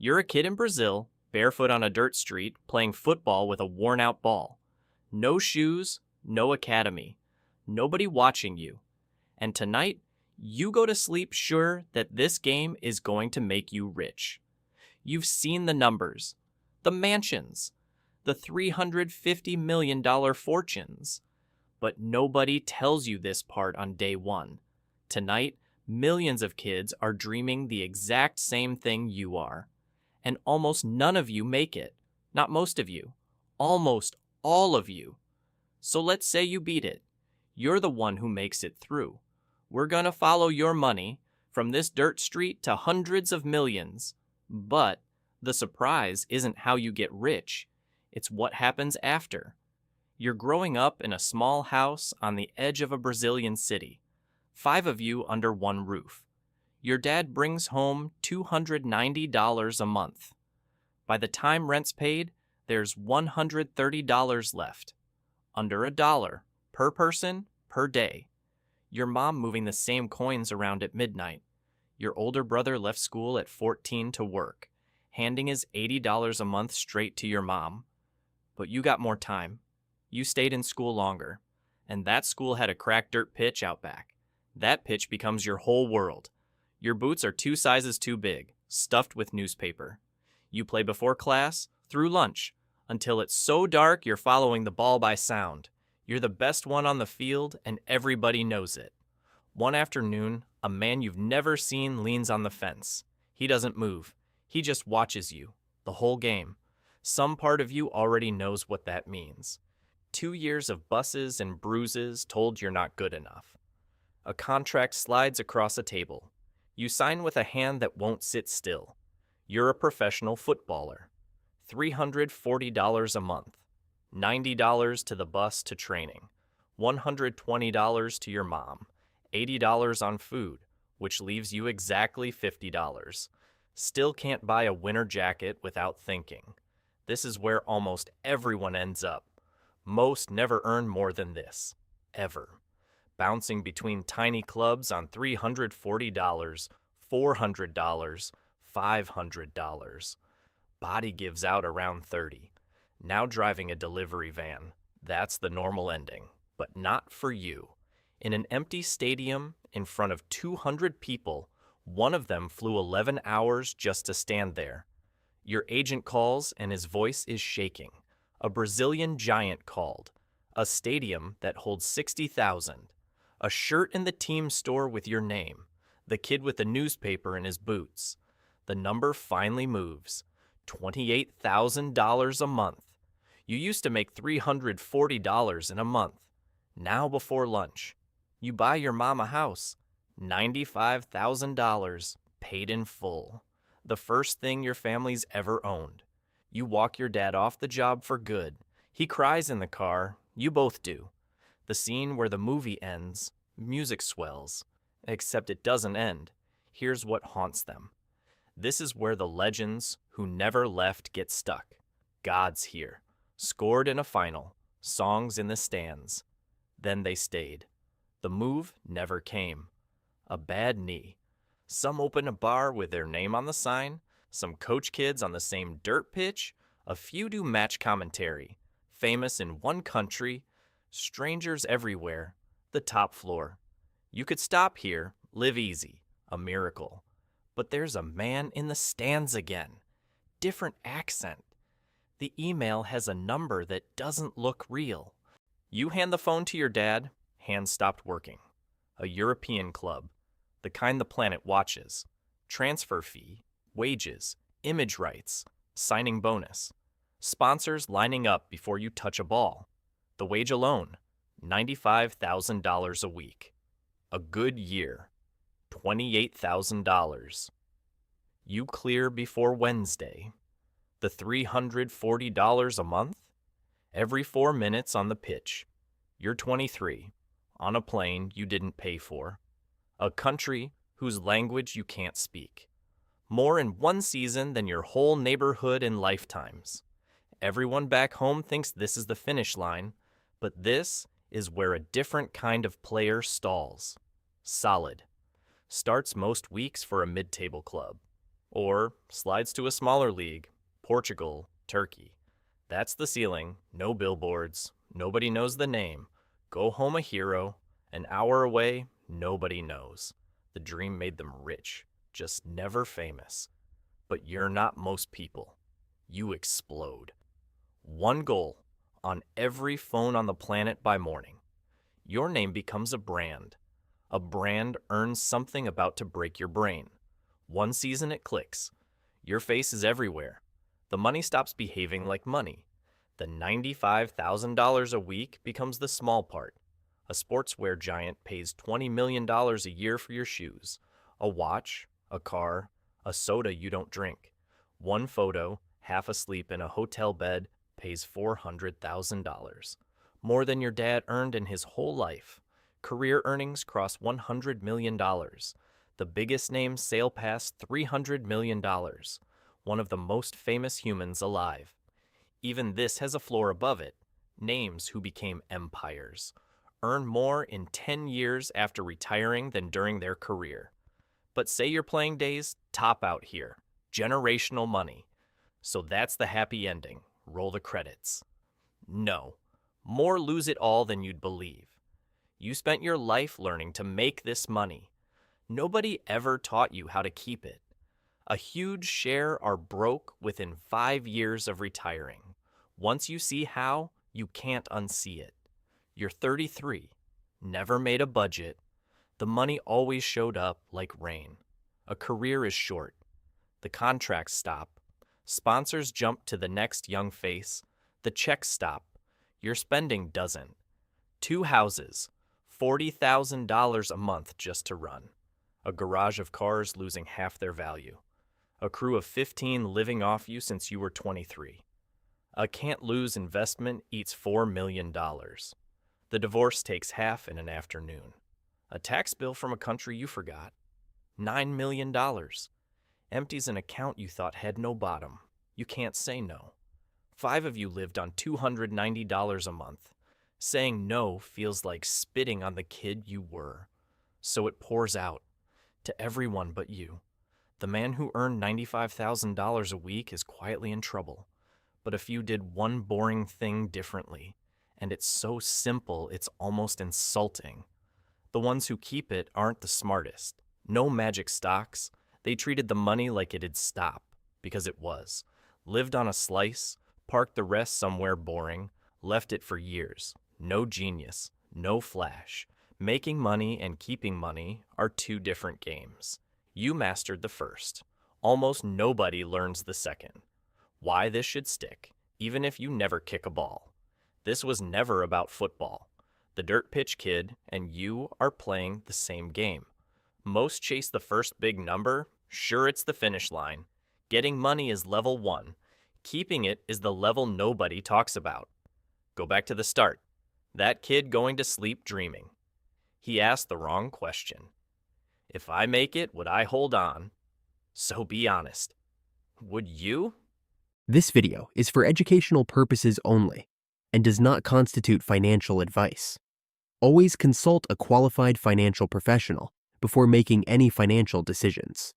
You're a kid in Brazil, barefoot on a dirt street, playing football with a worn-out ball. No shoes, no academy, nobody watching you. And tonight, you go to sleep sure that this game is going to make you rich. You've seen the numbers, the mansions, the $350 million fortunes. But nobody tells you this part on day one. Tonight, millions of kids are dreaming the exact same thing you are. And almost none of you make it. Not most of you. Almost all of you. So let's say you beat it. You're the one who makes it through. We're gonna follow your money from this dirt street to hundreds of millions. But the surprise isn't how you get rich. It's what happens after. You're growing up in a small house on the edge of a Brazilian city. 5 of you under one roof. Your dad brings home $290 a month. By the time rent's paid, there's $130 left. Under $1 per person per day. Your mom moving the same coins around at midnight. Your older brother left school at 14 to work, handing his $80 a month straight to your mom. But you got more time. You stayed in school longer, and that school had a cracked dirt pitch out back. That pitch becomes your whole world. Your boots are 2 sizes too big, stuffed with newspaper. You play before class, through lunch, until it's so dark you're following the ball by sound. You're the best one on the field, and everybody knows it. One afternoon, a man you've never seen leans on the fence. He doesn't move. He just watches you, the whole game. Some part of you already knows what that means. 2 years of buses and bruises told you're not good enough. A contract slides across a table. You sign with a hand that won't sit still. You're a professional footballer. $340 a month. $90 to the bus to training. $120 to your mom. $80 on food, which leaves you exactly $50. Still can't buy a winter jacket without thinking. This is where almost everyone ends up. Most never earn more than this, ever. Bouncing between tiny clubs on $340, $400, $500. Body gives out around 30. Now driving a delivery van. That's the normal ending, but not for you. In an empty stadium, in front of 200 people, one of them flew 11 hours just to stand there. Your agent calls and his voice is shaking. A Brazilian giant called. A stadium that holds 60,000. A shirt in the team store with your name. The kid with the newspaper in his boots. The number finally moves. $28,000 a month. You used to make $340 in a month. Now before lunch. You buy your mom a house. $95,000 paid in full. The first thing your family's ever owned. You walk your dad off the job for good. He cries in the car. You both do. The scene where the movie ends, music swells. Except it doesn't end. Here's what haunts them. This is where the legends who never left get stuck. God's here. Scored in a final. Songs in the stands. Then they stayed. The move never came. A bad knee. Some open a bar with their name on the sign. Some coach kids on the same dirt pitch. A few do match commentary. Famous in one country. Strangers everywhere. The top floor. You could stop here, live easy. A miracle. But there's a man in the stands again. Different accent. The email has a number that doesn't look real. You hand the phone to your dad. Hand stopped working. A European club. The kind the planet watches. Transfer fee. Wages, image rights, signing bonus. Sponsors lining up before you touch a ball. The wage alone, $95,000 a week. A good year, $28,000. You clear before Wednesday. The $340 a month? Every 4 minutes on the pitch. You're 23, on a plane you didn't pay for. A country whose language you can't speak. More in one season than your whole neighborhood in lifetimes. Everyone back home thinks this is the finish line, but this is where a different kind of player stalls. Solid. Starts most weeks for a mid-table club. Or slides to a smaller league, Portugal, Turkey. That's the ceiling, no billboards, nobody knows the name. Go home a hero, an hour away, nobody knows. The dream made them rich, just never famous. But you're not most people. You explode. One goal, on every phone on the planet by morning. Your name becomes a brand. A brand earns something about to break your brain. One season it clicks. Your face is everywhere. The money stops behaving like money. The $95,000 a week becomes the small part. A sportswear giant pays $20 million a year for your shoes, a watch, a car, a soda you don't drink. One photo, half asleep in a hotel bed, pays $400,000. More than your dad earned in his whole life. Career earnings cross $100 million. The biggest names sail past $300 million. One of the most famous humans alive. Even this has a floor above it. Names who became empires. Earn more in 10 years after retiring than during their career. But say your playing days top out here. Generational money. So that's the happy ending. Roll the credits. No. More lose it all than you'd believe. You spent your life learning to make this money. Nobody ever taught you how to keep it. A huge share are broke within 5 years of retiring. Once you see how, you can't unsee it. You're 33, never made a budget. The money always showed up like rain. A career is short. The contracts stop. Sponsors jump to the next young face. The checks stop. Your spending doesn't. 2 houses, $40,000 a month just to run. A garage of cars losing half their value. A crew of 15 living off you since you were 23. A can't-lose investment eats $4 million. The divorce takes half in an afternoon. A tax bill from a country you forgot. $9 million. Empties an account you thought had no bottom. You can't say no. 5 of you lived on $290 a month. Saying no feels like spitting on the kid you were. So it pours out. To everyone but you. The man who earned $95,000 a week is quietly in trouble. But if you did one boring thing differently, and it's so simple it's almost insulting. The ones who keep it aren't the smartest. No magic stocks. They treated the money like it'd stop, because it was. Lived on a slice, parked the rest somewhere boring, left it for years. No genius, no flash. Making money and keeping money are 2 different games. You mastered the first. Almost nobody learns the second. Why this should stick, even if you never kick a ball. This was never about football. The dirt pitch kid and you are playing the same game. Most chase the first big number. Sure, it's the finish line. Getting money is level 1. Keeping it is the level nobody talks about. Go back to the start. That kid going to sleep dreaming. He asked the wrong question. If I make it, would I hold on? So be honest. Would you? This video is for educational purposes only and does not constitute financial advice. Always consult a qualified financial professional before making any financial decisions.